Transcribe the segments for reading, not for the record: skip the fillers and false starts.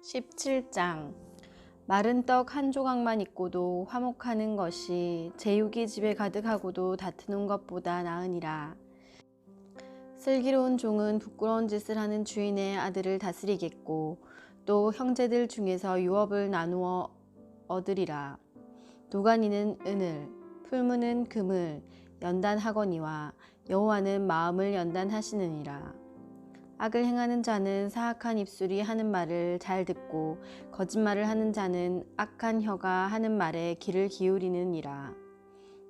17장. 마른 떡 한 조각만 있고도 화목하는 것이 제육이 집에 가득하고도 다투는 것보다 나으니라. 슬기로운 종은 부끄러운 짓을 하는 주인의 아들을 다스리겠고 또 형제들 중에서 유업을 나누어 얻으리라. 도가니는 은을, 풀무는 금을 연단하거니와 여호와는 마음을 연단하시느니라. 악을 행하는 자는 사악한 입술이 하는 말을 잘 듣고 거짓말을 하는 자는 악한 혀가 하는 말에 귀를 기울이느니라.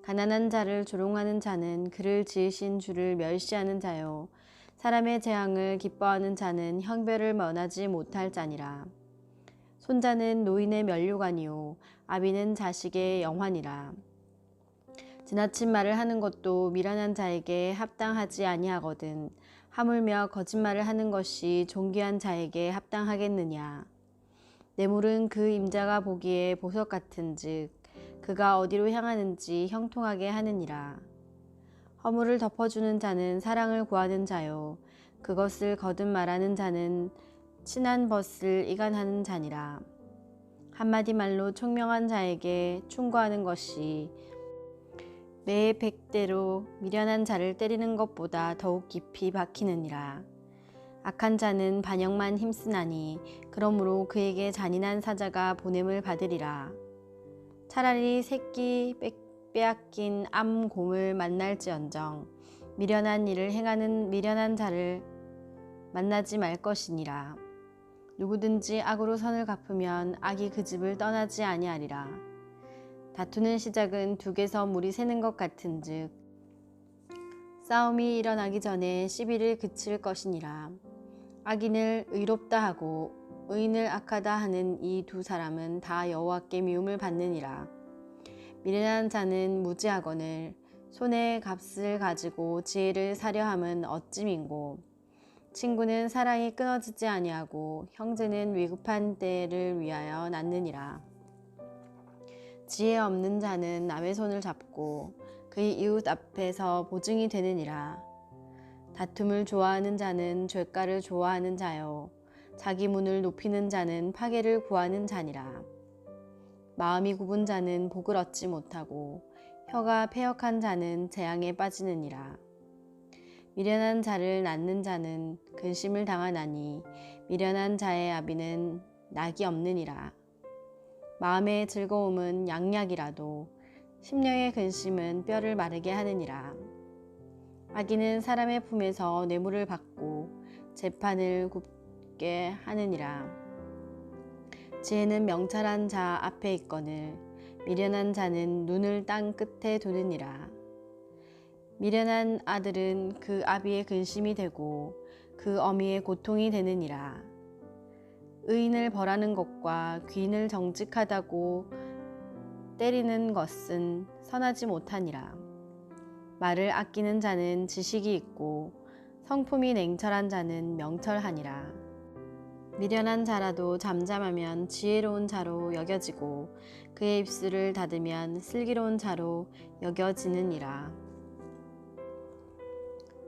가난한 자를 조롱하는 자는 그를 지으신 주를 멸시하는 자요 사람의 재앙을 기뻐하는 자는 형벌을 면하지 못할 자니라. 손자는 노인의 면류관이요 아비는 자식의 영환이라. 지나친 말을 하는 것도 미련한 자에게 합당하지 아니하거든 하물며 거짓말을 하는 것이 존귀한 자에게 합당하겠느냐. 뇌물은 그 임자가 보기에 보석 같은즉 그가 어디로 향하는지 형통하게 하느니라. 허물을 덮어주는 자는 사랑을 구하는 자요 그것을 거듭 말하는 자는 친한 벗을 이간하는 자니라. 한마디 말로 총명한 자에게 충고하는 것이 매의 100대로 미련한 자를 때리는 것보다 더욱 깊이 박히느니라. 악한 자는 반역만 힘쓰나니 그러므로 그에게 잔인한 사자가 보냄을 받으리라. 차라리 새끼 빼앗긴 암곰을 만날지언정 미련한 일을 행하는 미련한 자를 만나지 말 것이니라. 누구든지 악으로 선을 갚으면 악이 그 집을 떠나지 아니하리라. 다투는 시작은 둑에서 물이 새는 것 같은즉 싸움이 일어나기 전에 시비를 그칠 것이니라. 악인을 의롭다 하고 의인을 악하다 하는 이 두 사람은 다 여호와께 미움을 받느니라. 미련한 자는 무지하거늘 손에 값을 가지고 지혜를 사려 함은 어찌민고. 친구는 사랑이 끊어지지 아니하고 형제는 위급한 때를 위하여 낳느니라. 지혜 없는 자는 남의 손을 잡고 그의 이웃 앞에서 보증이 되느니라. 다툼을 좋아하는 자는 죄가를 좋아하는 자요 자기 문을 높이는 자는 파괴를 구하는 자니라. 마음이 굽은 자는 복을 얻지 못하고 혀가 패역한 자는 재앙에 빠지느니라. 미련한 자를 낳는 자는 근심을 당하나니 미련한 자의 아비는 낙이 없느니라. 마음의 즐거움은 양약이라도 심령의 근심은 뼈를 마르게 하느니라. 악인은 사람의 품에서 뇌물을 받고 재판을 굽게 하느니라. 지혜는 명철한 자 앞에 있거늘 미련한 자는 눈을 땅 끝에 두느니라. 미련한 아들은 그 아비의 근심이 되고 그 어미의 고통이 되느니라. 의인을 벌하는 것과 귀인을 정직하다고 때리는 것은 선하지 못하니라. 말을 아끼는 자는 지식이 있고 성품이 냉철한 자는 명철하니라. 미련한 자라도 잠잠하면 지혜로운 자로 여겨지고 그의 입술을 닫으면 슬기로운 자로 여겨지느니라.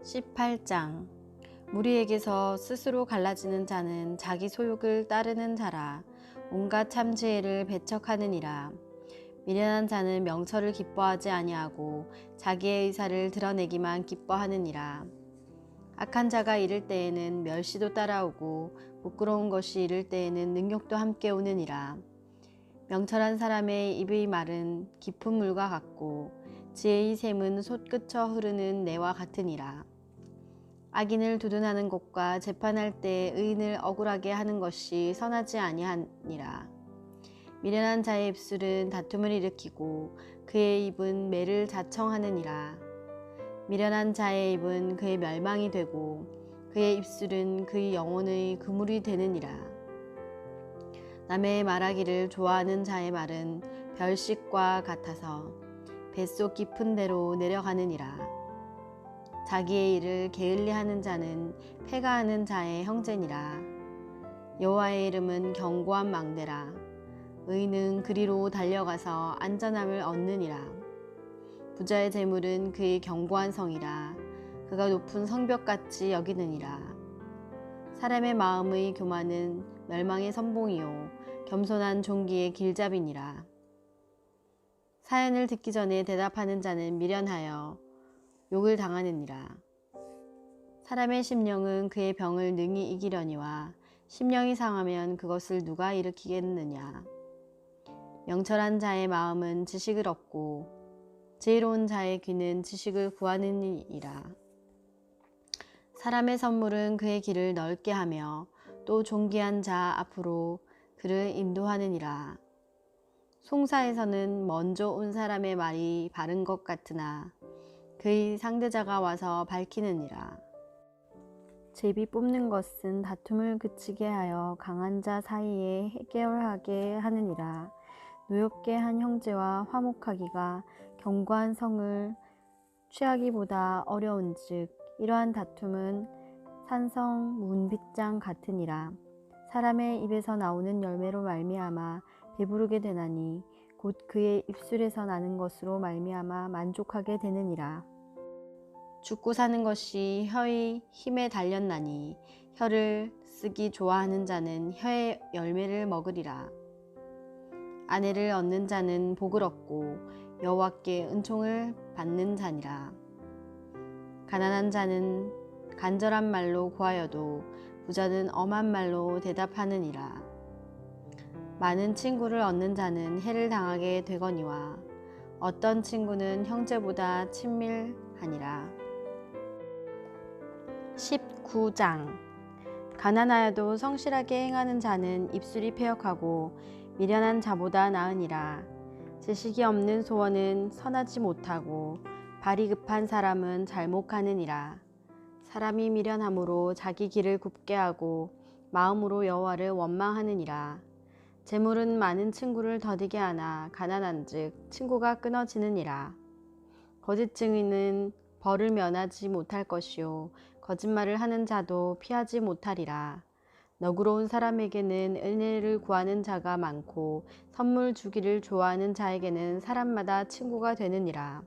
18장. 무리에게서 스스로 갈라지는 자는 자기 소욕을 따르는 자라 온갖 참지혜를 배척하느니라. 미련한 자는 명철을 기뻐하지 아니하고 자기의 의사를 드러내기만 기뻐하느니라. 악한 자가 이를 때에는 멸시도 따라오고 부끄러운 것이 이를 때에는 능욕도 함께 오느니라. 명철한 사람의 입의 말은 깊은 물과 같고 지혜의 샘은 솟구쳐 흐르는 내와 같으니라. 악인을 두둔하는 것과 재판할 때 의인을 억울하게 하는 것이 선하지 아니하니라. 미련한 자의 입술은 다툼을 일으키고 그의 입은 매를 자청하느니라. 미련한 자의 입은 그의 멸망이 되고 그의 입술은 그의 영혼의 그물이 되느니라. 남의 말하기를 좋아하는 자의 말은 별식과 같아서 뱃속 깊은 데로 내려가느니라. 자기의 일을 게을리하는 자는 패가하는 자의 형제니라. 여호와의 이름은 견고한 망대라. 의인은 그리로 달려가서 안전함을 얻느니라. 부자의 재물은 그의 견고한 성이라. 그가 높은 성벽같이 여기느니라. 사람의 마음의 교만은 멸망의 선봉이요 겸손한 종기의 길잡이니라. 사연을 듣기 전에 대답하는 자는 미련하여 욕을 당하느니라. 사람의 심령은 그의 병을 능히 이기려니와 심령이 상하면 그것을 누가 일으키겠느냐. 명철한 자의 마음은 지식을 얻고 지혜로운 자의 귀는 지식을 구하느니라. 사람의 선물은 그의 길을 넓게 하며 또 존귀한 자 앞으로 그를 인도하느니라. 송사에서는 먼저 온 사람의 말이 바른 것 같으나 그의 상대자가 와서 밝히느니라. 제비 뽑는 것은 다툼을 그치게 하여 강한 자 사이에 해결하게 하느니라. 노엽게 한 형제와 화목하기가 견고한 성을 취하기보다 어려운즉 이러한 다툼은 산성 문빗장 같으니라. 사람의 입에서 나오는 열매로 말미암아 배부르게 되나니 곧 그의 입술에서 나는 것으로 말미암아 만족하게 되느니라. 죽고 사는 것이 혀의 힘에 달렸나니 혀를 쓰기 좋아하는 자는 혀의 열매를 먹으리라. 아내를 얻는 자는 복을 얻고 여호와께 은총을 받는 자니라. 가난한 자는 간절한 말로 구하여도 부자는 엄한 말로 대답하느니라. 많은 친구를 얻는 자는 해를 당하게 되거니와 어떤 친구는 형제보다 친밀하니라. 19장. 가난하여도 성실하게 행하는 자는 입술이 패역하고 미련한 자보다 나으니라. 지식이 없는 소원은 선하지 못하고 발이 급한 사람은 잘못하느니라. 사람이 미련함으로 자기 길을 굽게 하고 마음으로 여호와를 원망하느니라. 재물은 많은 친구를 더디게 하나 가난한즉 친구가 끊어지느니라. 거짓 증인은 벌을 면하지 못할 것이요 거짓말을 하는 자도 피하지 못하리라. 너그러운 사람에게는 은혜를 구하는 자가 많고 선물 주기를 좋아하는 자에게는 사람마다 친구가 되느니라.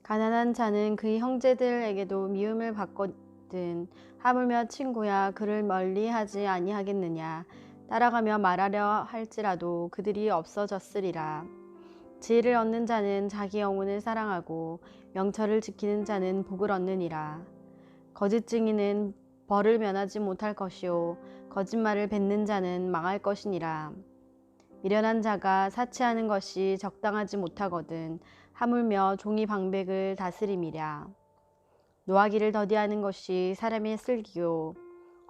가난한 자는 그의 형제들에게도 미움을 받거든 하물며 친구야 그를 멀리하지 아니하겠느냐. 따라가며 말하려 할지라도 그들이 없어졌으리라. 지혜를 얻는 자는 자기 영혼을 사랑하고 명철을 지키는 자는 복을 얻느니라. 거짓 증인은 벌을 면하지 못할 것이요 거짓말을 뱉는 자는 망할 것이니라. 미련한 자가 사치하는 것이 적당하지 못하거든 하물며 종이 방백을 다스림이랴. 노하기를 더디하는 것이 사람의 슬기요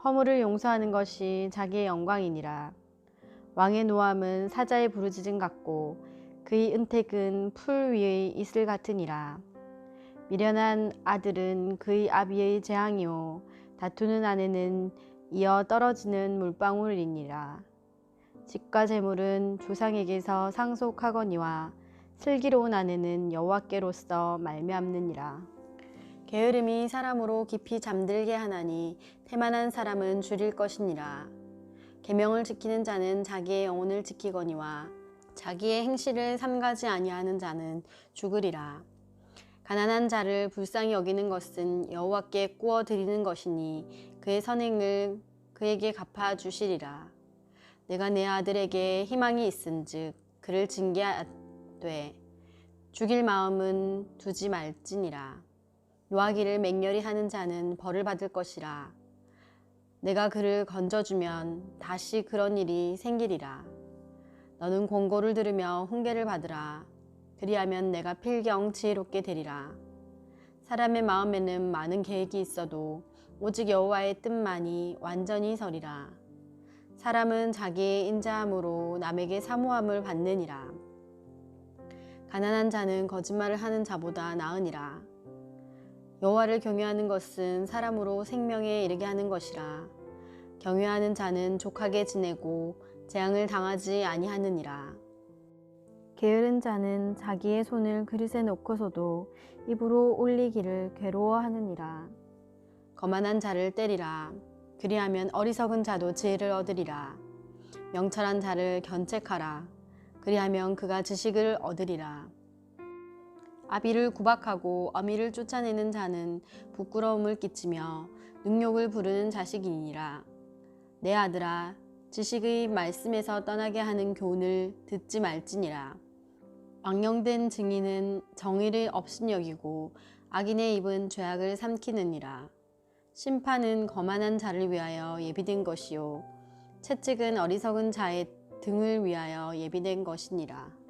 허물을 용서하는 것이 자기의 영광이니라. 왕의 노함은 사자의 부르짖음 같고 그의 은택은 풀 위의 이슬 같으니라. 미련한 아들은 그의 아비의 재앙이요 다투는 아내는 이어 떨어지는 물방울이니라. 집과 재물은 조상에게서 상속하거니와 슬기로운 아내는 여호와께로서 말미암느니라. 게으름이 사람으로 깊이 잠들게 하나니 태만한 사람은 줄일 것이니라. 계명을 지키는 자는 자기의 영혼을 지키거니와 자기의 행실을 삼가지 아니하는 자는 죽으리라. 가난한 자를 불쌍히 여기는 것은 여호와께 꾸어 드리는 것이니 그의 선행을 그에게 갚아 주시리라. 내가 내 아들에게 희망이 있은즉 그를 징계하되 죽일 마음은 두지 말지니라. 노하기를 맹렬히 하는 자는 벌을 받을 것이라. 내가 그를 건져주면 다시 그런 일이 생기리라. 너는 권고를 들으며 훈계를 받으라. 그리하면 내가 필경 지혜롭게 되리라. 사람의 마음에는 많은 계획이 있어도 오직 여호와의 뜻만이 완전히 서리라. 사람은 자기의 인자함으로 남에게 사모함을 받느니라. 가난한 자는 거짓말을 하는 자보다 나으니라. 여호와를 경외하는 것은 사람으로 생명에 이르게 하는 것이라. 경외하는 자는 족하게 지내고 재앙을 당하지 아니하느니라. 게으른 자는 자기의 손을 그릇에 놓고서도 입으로 올리기를 괴로워하느니라. 거만한 자를 때리라. 그리하면 어리석은 자도 지혜를 얻으리라. 명철한 자를 견책하라. 그리하면 그가 지식을 얻으리라. 아비를 구박하고 어미를 쫓아내는 자는 부끄러움을 끼치며 능욕을 부르는 자식이니라. 내 아들아, 지식의 말씀에서 떠나게 하는 교훈을 듣지 말지니라. 망령된 증인은 정의를 업신여기고 악인의 입은 죄악을 삼키느니라. 심판은 거만한 자를 위하여 예비된 것이요 채찍은 어리석은 자의 등을 위하여 예비된 것이니라.